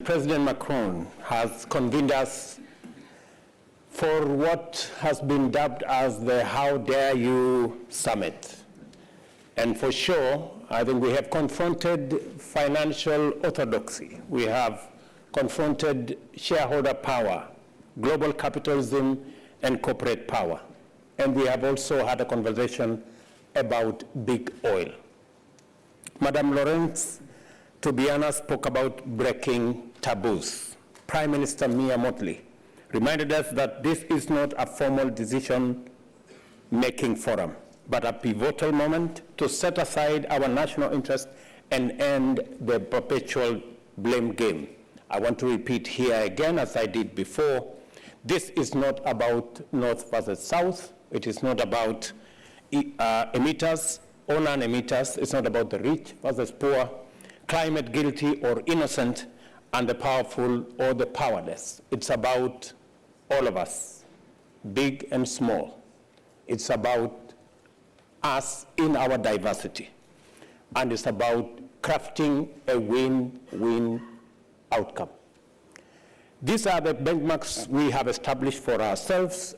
President Macron has convened us for what has been dubbed as the How Dare You Summit. And for sure, I think we have confronted financial orthodoxy. We have confronted shareholder power, global capitalism, and corporate power. And we have also had a conversation about big oil. Madam Lawrence Tobiana spoke about breaking taboos. Prime Minister Mia Mottley reminded us that this is not a formal decision-making forum, but a pivotal moment to set aside our national interest and end the perpetual blame game. I want to repeat here again, as I did before, this is not about North versus South. It is not about emitters or non-emitters. It's not about the rich versus poor, climate guilty or innocent, and the powerful or the powerless. It's about all of us, big and small. It's about us in our diversity. And it's about crafting a win-win outcome. These are the benchmarks we have established for ourselves.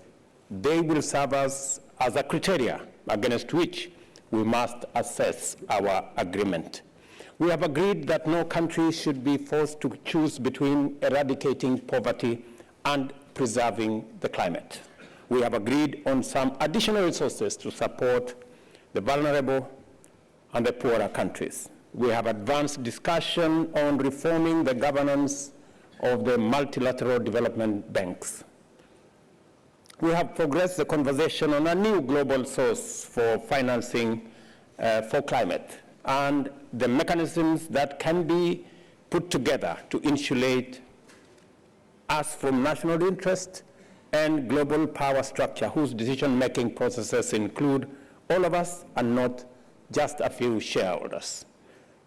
They will serve us as a criteria against which we must assess our agreement. We have agreed that no country should be forced to choose between eradicating poverty and preserving the climate. We have agreed on some additional resources to support the vulnerable and the poorer countries. We have advanced discussion on reforming the governance of the multilateral development banks. We have progressed the conversation on a new global source for financing for climate and the mechanisms that can be put together to insulate us from national interest and global power structure whose decision-making processes include all of us and not just a few shareholders.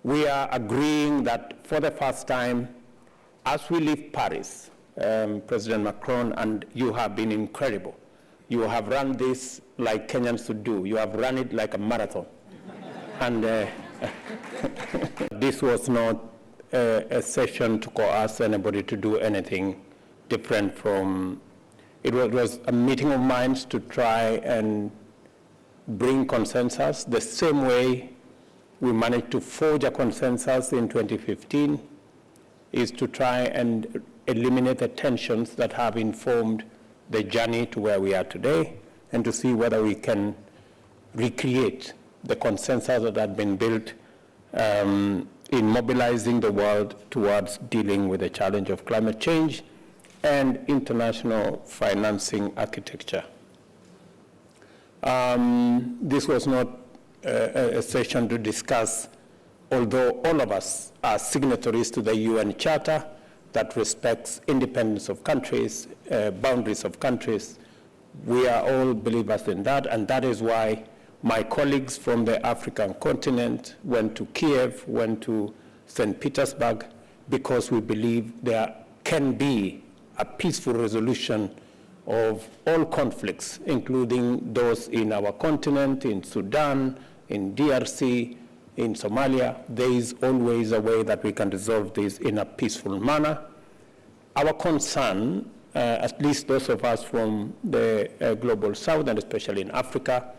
We are agreeing that for the first time, as we leave Paris, President Macron, and you have been incredible. You have run this like Kenyans should do. You have run it like a marathon. And this was not a session to coerce anybody to do anything different from, it was a meeting of minds to try and bring consensus the same way we managed to forge a consensus in 2015, is to try and eliminate the tensions that have informed the journey to where we are today, and to see whether we can recreate the consensus that had been built in mobilizing the world towards dealing with the challenge of climate change and international financing architecture. This was not a session to discuss, although all of us are signatories to the UN Charter that respects independence of countries, boundaries of countries. We are all believers in that, and that is why my colleagues from the African continent went to Kiev, went to St. Petersburg, because we believe there can be a peaceful resolution of all conflicts, including those in our continent, in Sudan, in DRC, in Somalia. There is always a way that we can resolve this in a peaceful manner. Our concern, at least those of us from the global south, and especially in Africa,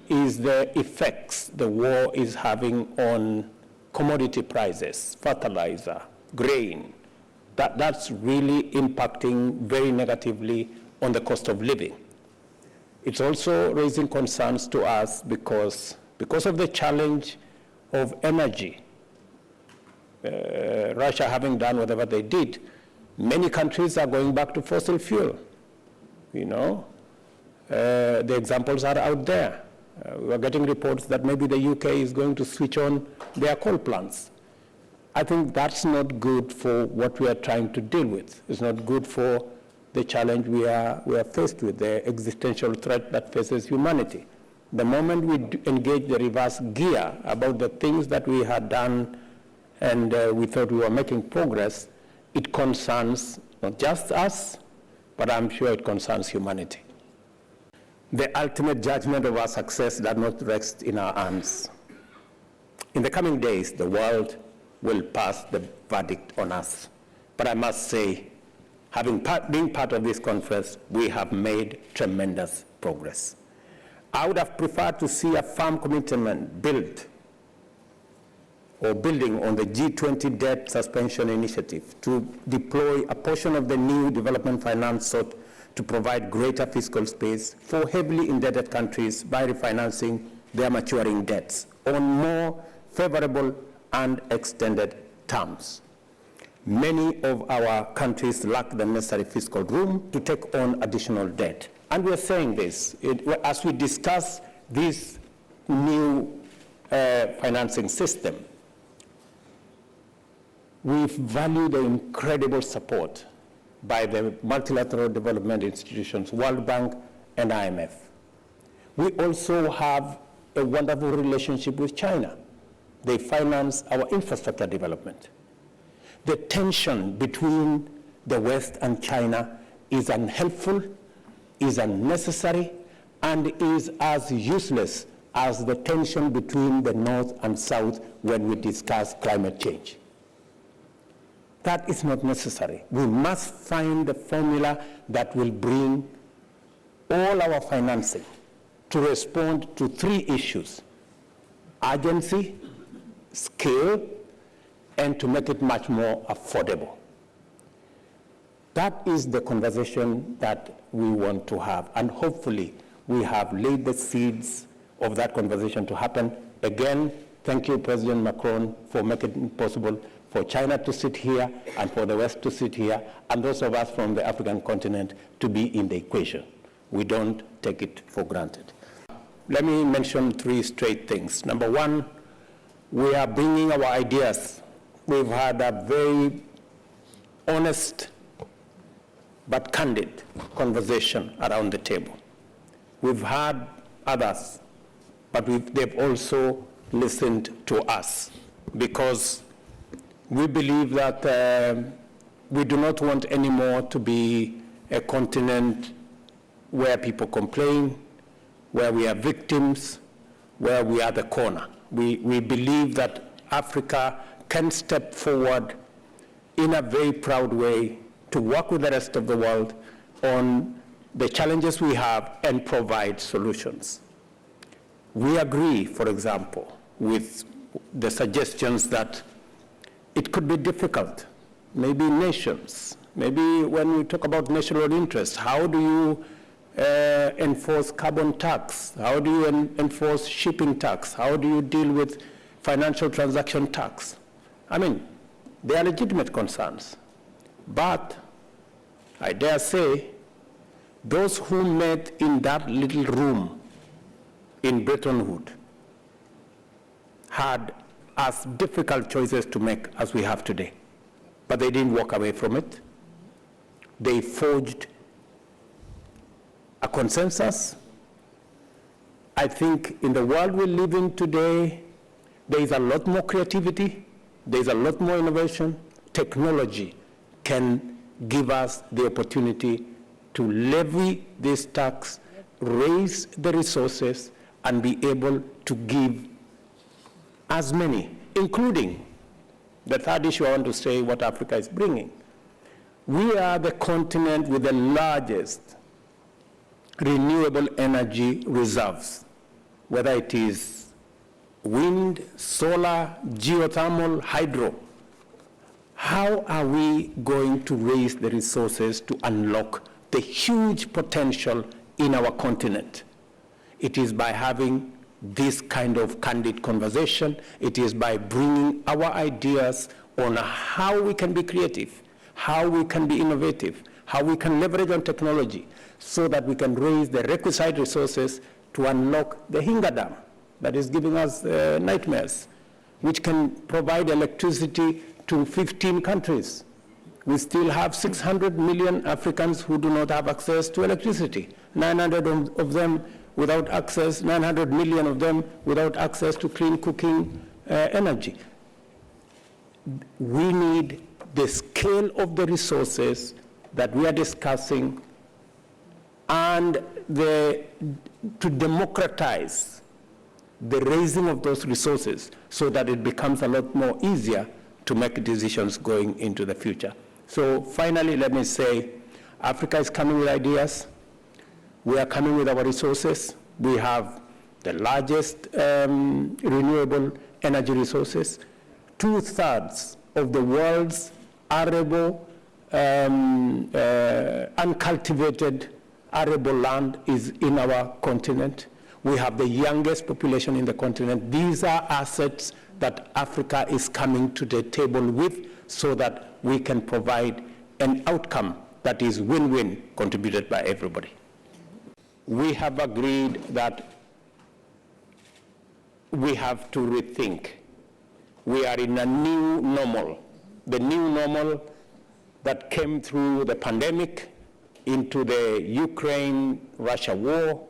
is the effects the war is having on commodity prices, fertilizer, grain. That's really impacting very negatively on the cost of living. It's also raising concerns to us because of the challenge of energy. Russia having done whatever they did, many countries are going back to fossil fuel. You know, the examples are out there. We are getting reports that maybe the UK is going to switch on their coal plants. I think that's not good for what we are trying to deal with. It's not good for the challenge we are faced with, the existential threat that faces humanity. The moment we engage the reverse gear about the things that we had done and we thought we were making progress, it concerns not just us, but I'm sure it concerns humanity. The ultimate judgment of our success does not rest in our hands. In the coming days, the world will pass the verdict on us. But I must say, being part of this conference, we have made tremendous progress. I would have preferred to see a firm commitment building on the G20 debt suspension initiative to deploy a portion of the new development finance sought to provide greater fiscal space for heavily indebted countries by refinancing their maturing debts on more favorable and extended terms. Many of our countries lack the necessary fiscal room to take on additional debt. And we're saying this, as we discuss this new financing system, we value the incredible support by the multilateral development institutions, World Bank and IMF. We also have a wonderful relationship with China. They finance our infrastructure development. The tension between the West and China is unhelpful, is unnecessary, and is as useless as the tension between the North and South when we discuss climate change. That is not necessary. We must find the formula that will bring all our financing to respond to three issues: urgency, scale, and to make it much more affordable. That is the conversation that we want to have, and hopefully we have laid the seeds of that conversation to happen. Again, thank you, President Macron, for making it possible for China to sit here and for the West to sit here, and those of us from the African continent to be in the equation. We don't take it for granted. Let me mention three straight things. Number one, we are bringing our ideas. We've had a very honest but candid conversation around the table. We've had others, but they've also listened to us, because we believe that we do not want anymore to be a continent where people complain, where we are victims, where we are the corner. We believe that Africa can step forward in a very proud way to work with the rest of the world on the challenges we have and provide solutions. We agree, for example, with the suggestions that it could be difficult, maybe nations, maybe when we talk about national interests, how do you enforce carbon tax? How do you enforce shipping tax? How do you deal with financial transaction tax? I mean, they are legitimate concerns. But I dare say, those who met in that little room in Bretton Woods had as difficult choices to make as we have today. But they didn't walk away from it. They forged a consensus. I think in the world we live in today, there is a lot more creativity, there is a lot more innovation. Technology can give us the opportunity to levy this tax, raise the resources, and be able to give as many, including the third issue I want to say, what Africa is bringing. We are the continent with the largest renewable energy reserves, whether it is wind, solar, geothermal, hydro. How are we going to raise the resources to unlock the huge potential in our continent? It is by having this kind of candid conversation. It is by bringing our ideas on how we can be creative, how we can be innovative, how we can leverage on technology so that we can raise the requisite resources to unlock the Hinga Dam that is giving us nightmares, which can provide electricity to 15 countries. We still have 600 million Africans who do not have access to electricity, 900 of them without access, 900 million of them without access to clean cooking energy. We need the scale of the resources that we are discussing and to democratize the raising of those resources so that it becomes a lot more easier to make decisions going into the future. So finally, let me say, Africa is coming with ideas. We are coming with our resources. We have the largest renewable energy resources. 2/3 of the world's arable, uncultivated arable land is in our continent. We have the youngest population in the continent. These are assets that Africa is coming to the table with so that we can provide an outcome that is win-win, contributed by everybody. We have agreed that we have to rethink. We are in a new normal. The new normal that came through the pandemic, into the Ukraine-Russia war,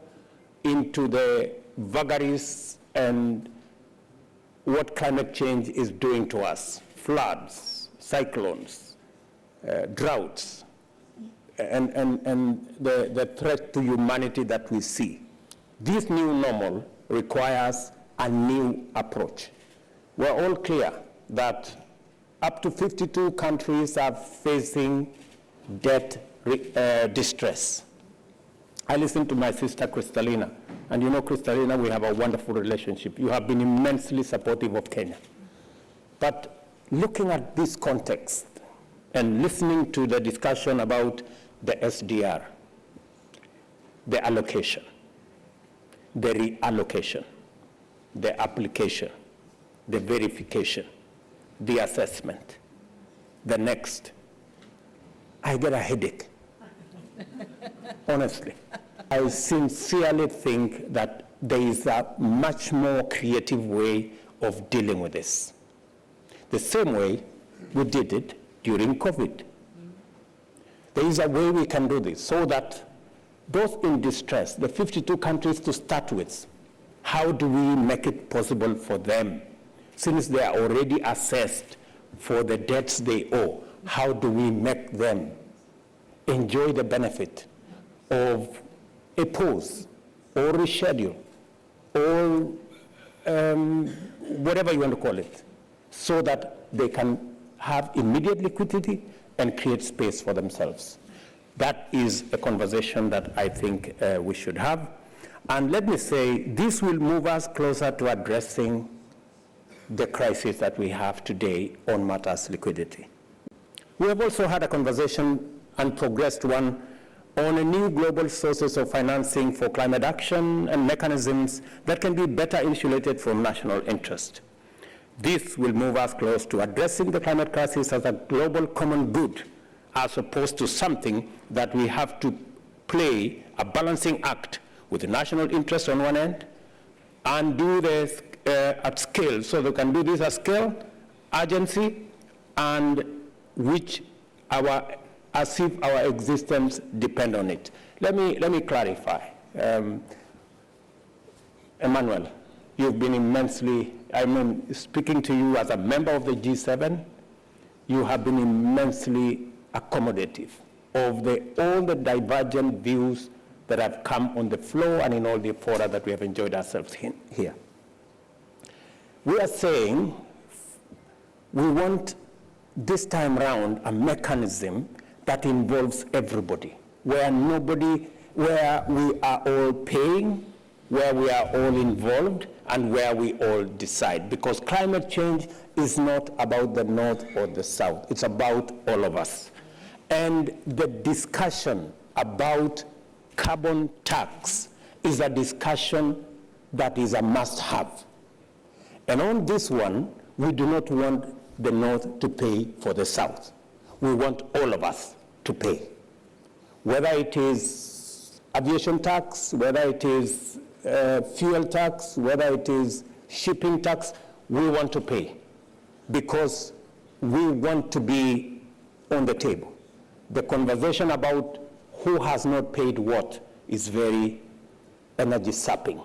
into the vagaries and what climate change is doing to us. Floods, cyclones, droughts, and the threat to humanity that we see. This new normal requires a new approach. We're all clear that up to 52 countries are facing debt distress. I listened to my sister Kristalina, and you know, Kristalina, we have a wonderful relationship. You have been immensely supportive of Kenya. But looking at this context and listening to the discussion about the SDR, the allocation, the reallocation, the application, the verification, the assessment, the next, I get a headache. Honestly, I sincerely think that there is a much more creative way of dealing with this. The same way we did it during COVID. There is a way we can do this so that those in distress, the 52 countries to start with, how do we make it possible for them? Since they are already assessed for the debts they owe, how do we make them enjoy the benefit of a pause or reschedule or whatever you want to call it, so that they can have immediate liquidity and create space for themselves. That is a conversation that I think we should have. And let me say, this will move us closer to addressing the crisis that we have today on matters liquidity. We have also had a conversation and progressed one on a new global sources of financing for climate action and mechanisms that can be better insulated from national interest. This will move us close to addressing the climate crisis as a global common good, as opposed to something that we have to play a balancing act with the national interest on one end and do this at scale. So they can do this at scale, urgency, and which as if our existence depend on it. Let me clarify. Emmanuel, you've been immensely, speaking to you as a member of the G7, you have been immensely accommodative of all the divergent views that have come on the floor and in all the fora that we have enjoyed ourselves here. We are saying we want this time round a mechanism that involves everybody, where we are all paying, where we are all involved, and where we all decide. Because climate change is not about the North or the South, it's about all of us. And the discussion about carbon tax is a discussion that is a must-have. And on this one, we do not want the North to pay for the South. We want all of us to pay. Whether it is aviation tax, whether it is fuel tax, whether it is shipping tax, we want to pay because we want to be on the table. The conversation about who has not paid what is very energy sapping.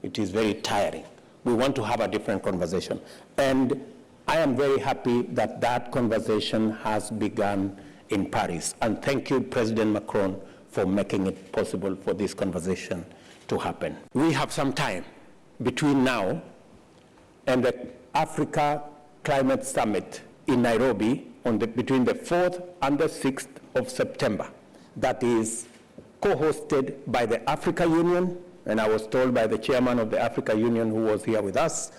It is very tiring. We want to have a different conversation. And I am very happy that that conversation has begun in Paris. And thank you, President Macron, for making it possible for this conversation to happen. We have some time between now and the Africa Climate Summit in Nairobi between the 4th and the 6th of September that is co-hosted by the Africa Union, and I was told by the chairman of the Africa Union who was here with us,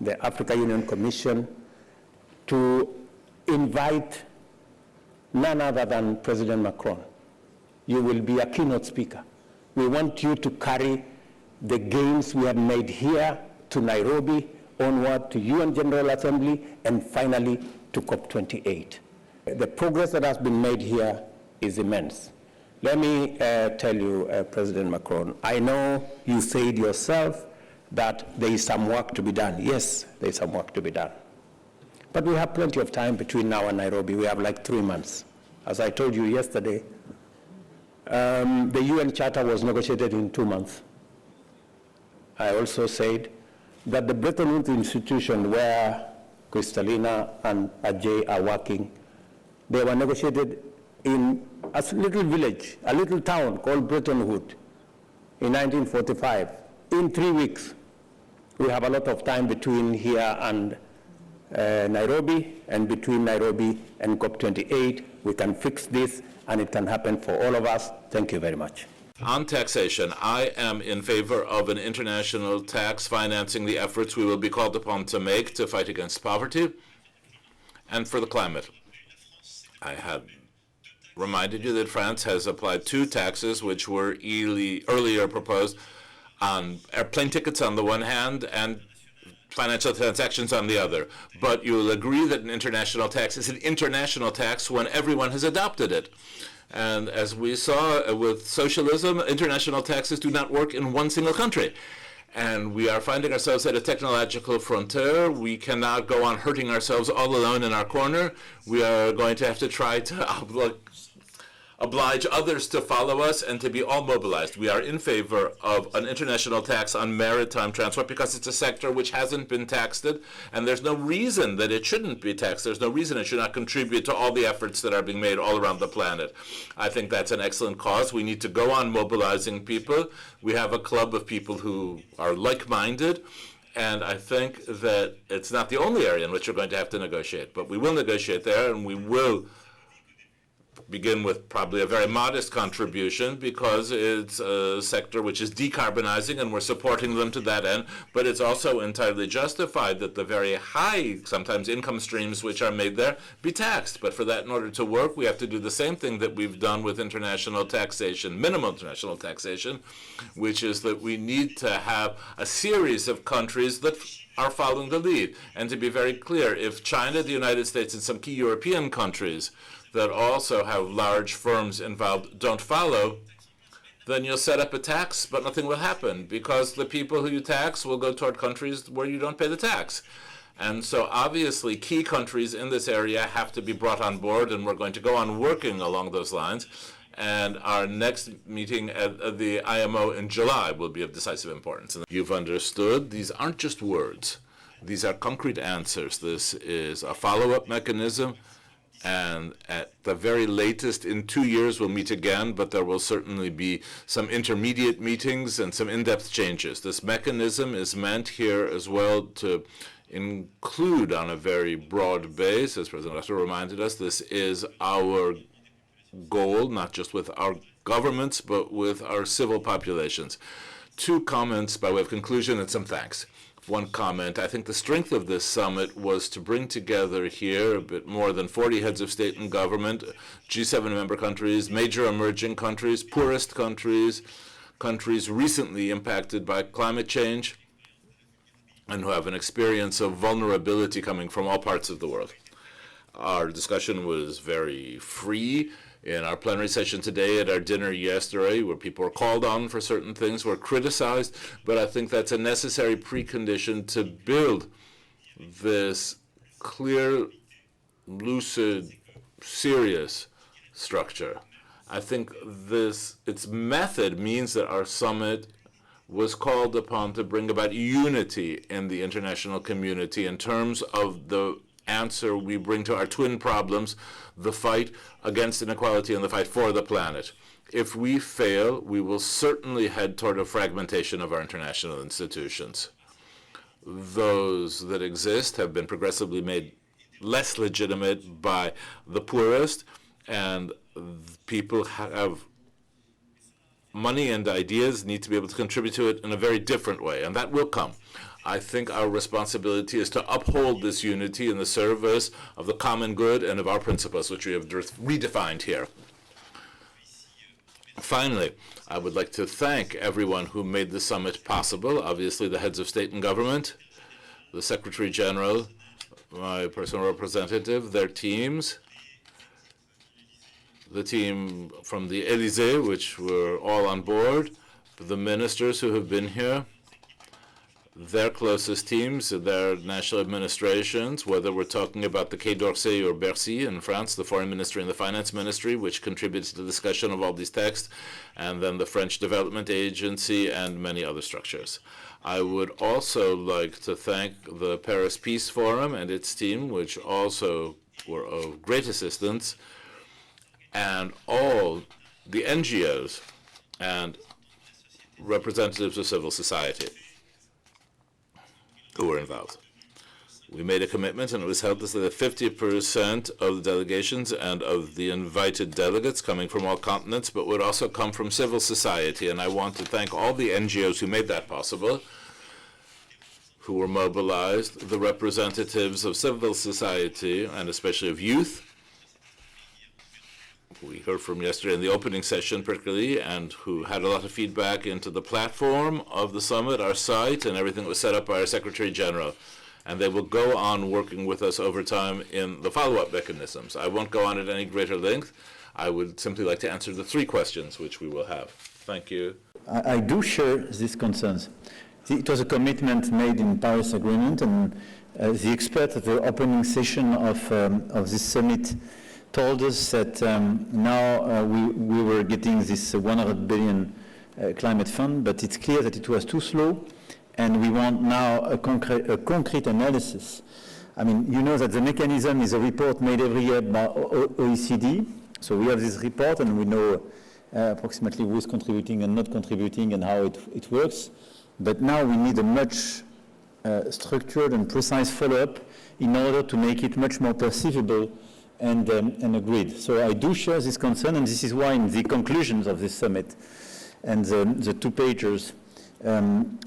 the Africa Union Commission, to invite none other than President Macron. You will be a keynote speaker. We want you to carry the gains we have made here to Nairobi, onward to UN General Assembly, and finally to COP28. The progress that has been made here is immense. Let me tell you, President Macron, I know you said yourself that there is some work to be done. Yes, there is some work to be done. But we have plenty of time between now and Nairobi. We have like 3 months. As I told you yesterday, the UN Charter was negotiated in 2 months. I also said that the Bretton Woods institution where Kristalina and Ajay are working, they were negotiated in a little village, a little town called Bretton Woods in 1945, in 3 weeks. We have a lot of time between here and Nairobi, and between Nairobi and COP28, we can fix this, and it can happen for all of us. Thank you very much. On taxation, I am in favor of an international tax financing the efforts we will be called upon to make to fight against poverty and for the climate. I have reminded you that France has applied 2 taxes which were earlier proposed on airplane tickets on the one hand and financial transactions on the other. But you will agree that an international tax is an international tax when everyone has adopted it. And as we saw with socialism, international taxes do not work in one single country. And we are finding ourselves at a technological frontier. We cannot go on hurting ourselves all alone in our corner. We are going to have to try to oblige others to follow us and to be all mobilized. We are in favor of an international tax on maritime transport because it's a sector which hasn't been taxed, and there's no reason that it shouldn't be taxed. There's no reason it should not contribute to all the efforts that are being made all around the planet. I think that's an excellent cause. We need to go on mobilizing people. We have a club of people who are like-minded, and I think that it's not the only area in which we're going to have to negotiate, but we will negotiate there, and we will begin with probably a very modest contribution because it's a sector which is decarbonizing and we're supporting them to that end, but it's also entirely justified that the very high, sometimes income streams which are made there be taxed. But for that, in order to work, we have to do the same thing that we've done with international taxation, minimum international taxation, which is that we need to have a series of countries that are following the lead. And to be very clear, if China, the United States, and some key European countries that also have large firms involved don't follow, then you'll set up a tax, but nothing will happen because the people who you tax will go toward countries where you don't pay the tax. And so obviously key countries in this area have to be brought on board, and we're going to go on working along those lines. And our next meeting at the IMO in July will be of decisive importance. And you've understood, these aren't just words. These are concrete answers. This is a follow-up mechanism. And at the very latest, in 2 years, we'll meet again, but there will certainly be some intermediate meetings and some in-depth changes. This mechanism is meant here as well to include on a very broad base, as President Ruto reminded us, this is our goal, not just with our governments, but with our civil populations. 2 comments by way of conclusion and some thanks. One comment, I think the strength of this summit was to bring together here a bit more than 40 heads of state and government, G7 member countries, major emerging countries, poorest countries, countries recently impacted by climate change, and who have an experience of vulnerability coming from all parts of the world. Our discussion was very free. In our plenary session today, at our dinner yesterday, where people were called on for certain things, were criticized, but I think that's a necessary precondition to build this clear, lucid, serious structure. I think its method means that our summit was called upon to bring about unity in the international community in terms of the answer we bring to our twin problems, the fight against inequality and the fight for the planet. If we fail, we will certainly head toward a fragmentation of our international institutions. Those that exist have been progressively made less legitimate by the poorest, and people have money and ideas need to be able to contribute to it in a very different way, and that will come. I think our responsibility is to uphold this unity in the service of the common good and of our principles, which we have redefined here. Finally, I would like to thank everyone who made the summit possible, obviously the heads of state and government, the Secretary General, my personal representative, their teams, the team from the Élysée, which were all on board, the ministers who have been here, their closest teams, their national administrations, whether we're talking about the Quai d'Orsay or Bercy in France, the Foreign Ministry and the Finance Ministry, which contributes to the discussion of all these texts, and then the French Development Agency and many other structures. I would also like to thank the Paris Peace Forum and its team, which also were of great assistance, and all the NGOs and representatives of civil society who were involved. We made a commitment, and it was held that 50% of the delegations and of the invited delegates coming from all continents, but would also come from civil society. And I want to thank all the NGOs who made that possible, who were mobilized, the representatives of civil society, and especially of youth. We heard from yesterday in the opening session particularly, and who had a lot of feedback into the platform of the summit, our site, and everything that was set up by our Secretary General. And they will go on working with us over time in the follow-up mechanisms. I won't go on at any greater length. I would simply like to answer the 3 questions which we will have. Thank you. I do share these concerns. It was a commitment made in Paris Agreement, and the expert at the opening session of this summit told us that now we were getting this 100 billion climate fund, but it's clear that it was too slow, and we want now a concrete analysis. I mean, you know that the mechanism is a report made every year by OECD, so we have this report and we know approximately who is contributing and not contributing and how it works, but now we need a much structured and precise follow-up in order to make it much more perceivable and agreed. So I do share this concern, and this is why in the conclusions of this summit and the 2-pagers,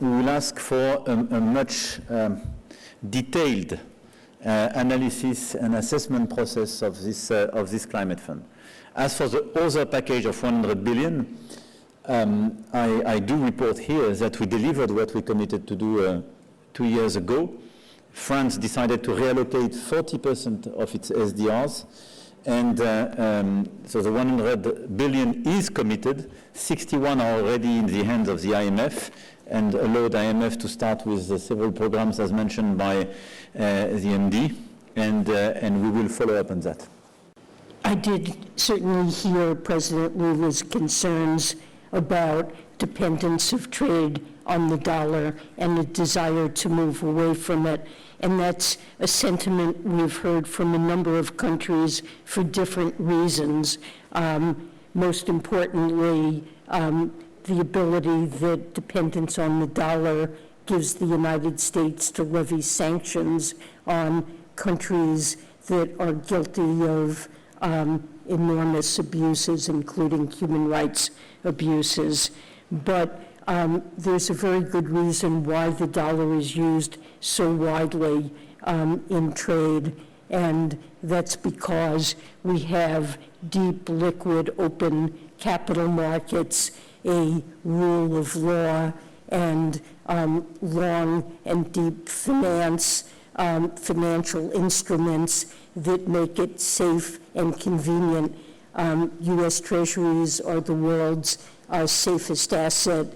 we will ask for a much detailed analysis and assessment process of this climate fund. As for the other package of 100 billion, I do report here that we delivered what we committed to do 2 years ago. France decided to reallocate 40% of its SDRs, and so the 100 billion is committed. 61 are already in the hands of the IMF, and allowed IMF to start with the several programs as mentioned by the MD, and we will follow up on that. I did certainly hear President Lula's concerns about dependence of trade on the dollar and a desire to move away from it. And that's a sentiment we've heard from a number of countries for different reasons. Most importantly, the ability that dependence on the dollar gives the United States to levy sanctions on countries that are guilty of enormous abuses, including human rights abuses. But there's a very good reason why the dollar is used so widely in trade, and that's because we have deep, liquid, open capital markets, a rule of law, and long and deep financial instruments that make it safe and convenient. U.S. Treasuries are the world's safest asset,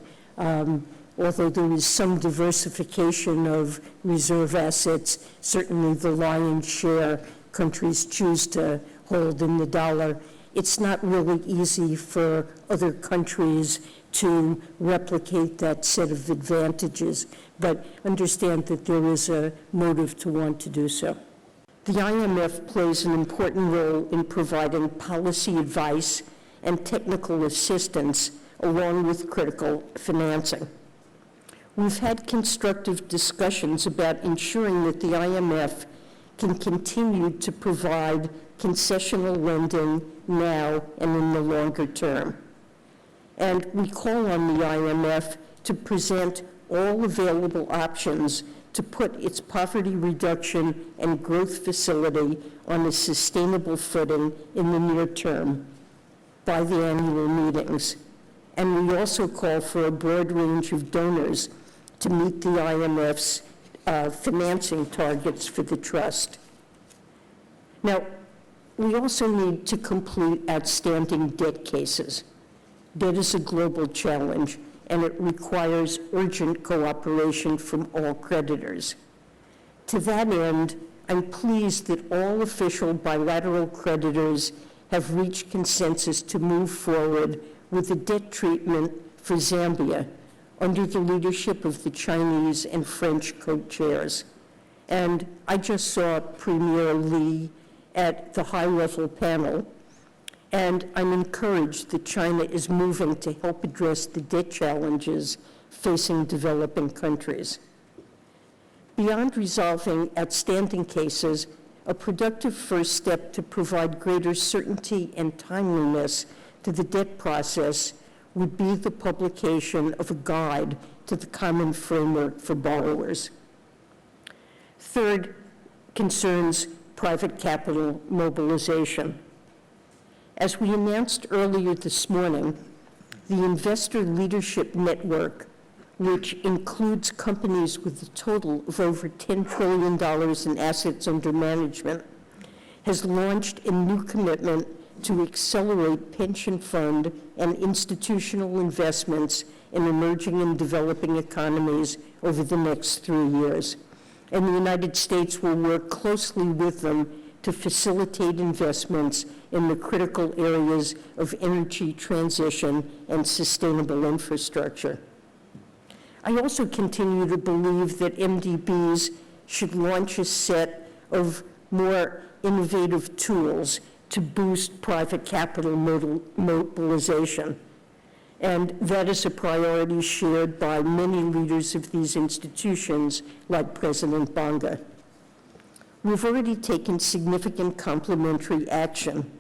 although there is some diversification of reserve assets. Certainly the lion's share countries choose to hold in the dollar. It's not really easy for other countries to replicate that set of advantages, but understand that there is a motive to want to do so. The IMF plays an important role in providing policy advice and technical assistance along with critical financing. We've had constructive discussions about ensuring that the IMF can continue to provide concessional lending now and in the longer term. And we call on the IMF to present all available options to put its poverty reduction and growth facility on a sustainable footing in the near term by the annual meetings. And we also call for a broad range of donors to meet the IMF's financing targets for the trust. Now, we also need to complete outstanding debt cases. Debt is a global challenge, and it requires urgent cooperation from all creditors. To that end, I'm pleased that all official bilateral creditors have reached consensus to move forward with the debt treatment for Zambia under the leadership of the Chinese and French co-chairs. And I just saw Premier Li at the high-level panel, and I'm encouraged that China is moving to help address the debt challenges facing developing countries. Beyond resolving outstanding cases, a productive first step to provide greater certainty and timeliness to the debt process would be the publication of a guide to the common framework for borrowers. Third concerns private capital mobilization. As we announced earlier this morning, the Investor Leadership Network, which includes companies with a total of over $10 trillion in assets under management, has launched a new commitment to accelerate pension fund and institutional investments in emerging and developing economies over the next 3 years. And the United States will work closely with them to facilitate investments in the critical areas of energy transition and sustainable infrastructure. I also continue to believe that MDBs should launch a set of more innovative tools to boost private capital mobilization. And that is a priority shared by many leaders of these institutions, like President Bonga. We've already taken significant complementary action.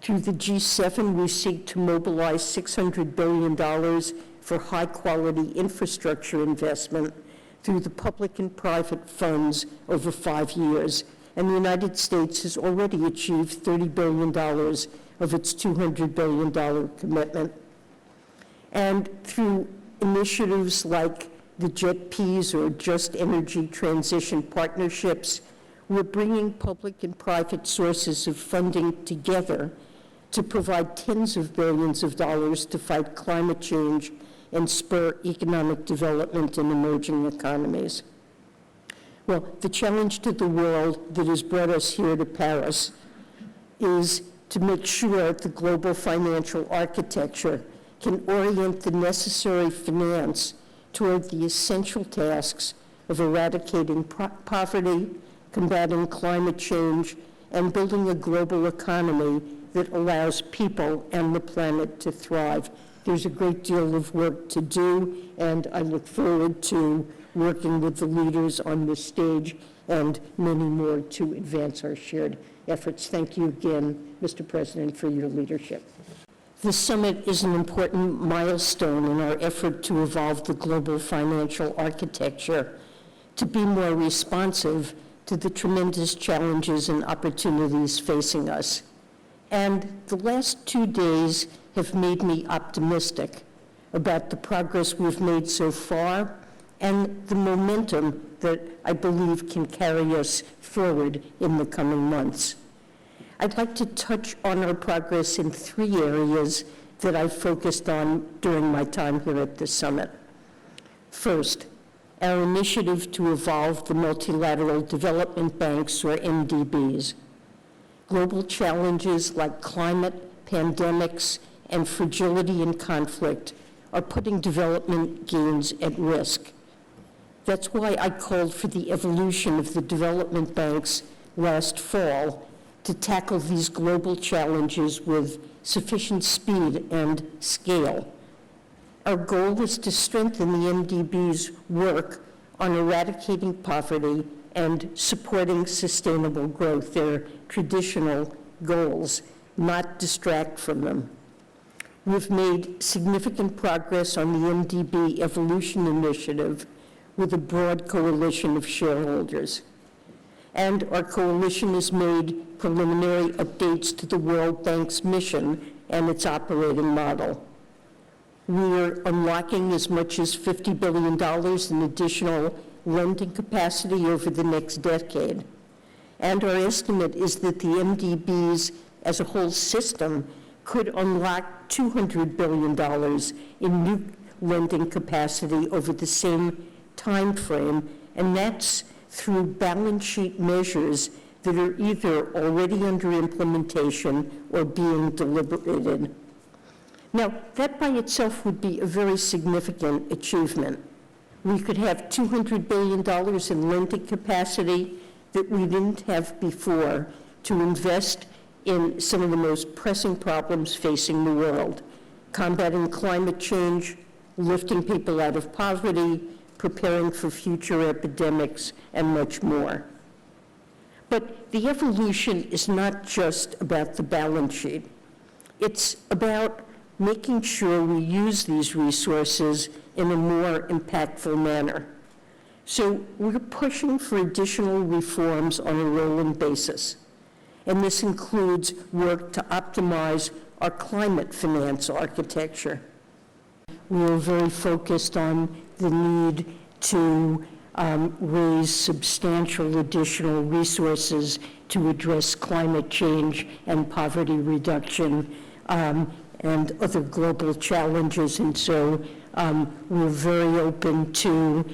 Through the G7, we seek to mobilize $600 billion for high-quality infrastructure investment through the public and private funds over 5 years. And the United States has already achieved $30 billion of its $200 billion commitment. And through initiatives like the JETPs, or Just Energy Transition Partnerships, we're bringing public and private sources of funding together to provide tens of billions of dollars to fight climate change and spur economic development in emerging economies. Well, the challenge to the world that has brought us here to Paris is to make sure the global financial architecture can orient the necessary finance toward the essential tasks of eradicating poverty, combating climate change, and building a global economy that allows people and the planet to thrive. There's a great deal of work to do, and I look forward to working with the leaders on this stage and many more to advance our shared efforts. Thank you again, Mr. President, for your leadership. The summit is an important milestone in our effort to evolve the global financial architecture to be more responsive to the tremendous challenges and opportunities facing us. And the last 2 days have made me optimistic about the progress we've made so far and the momentum that I believe can carry us forward in the coming months. I'd like to touch on our progress in 3 areas that I focused on during my time here at the summit. First, our initiative to evolve the multilateral development banks, or MDBs. Global challenges like climate, pandemics, and fragility and conflict are putting development gains at risk. That's why I called for the evolution of the development banks last fall to tackle these global challenges with sufficient speed and scale. Our goal is to strengthen the MDB's work on eradicating poverty, and supporting sustainable growth. They're traditional goals, not distract from them. We've made significant progress on the MDB Evolution initiative with a broad coalition of shareholders. And our coalition has made preliminary updates to the World Bank's mission and its operating model. We're unlocking as much as $50 billion in additional lending capacity over the next decade. And our estimate is that the MDBs as a whole system could unlock $200 billion in new lending capacity over the same time frame, and that's through balance sheet measures that are either already under implementation or being deliberated. Now, that by itself would be a very significant achievement. We could have $200 billion in lending capacity that we didn't have before to invest in some of the most pressing problems facing the world: combating climate change, lifting people out of poverty, preparing for future epidemics, and much more. But the evolution is not just about the balance sheet. It's about making sure we use these resources in a more impactful manner. So we're pushing for additional reforms on a rolling basis. And this includes work to optimize our climate finance architecture. We're very focused on the need to raise substantial additional resources to address climate change and poverty reduction and other global challenges. And so we're very open to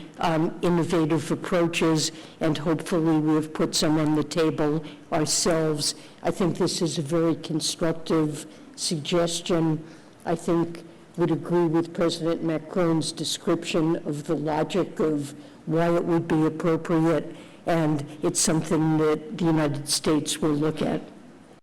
innovative approaches, and hopefully we've put some on the table ourselves. I think this is a very constructive suggestion. I think would agree with President Macron's description of the logic of why it would be appropriate, and it's something that the United States will look at.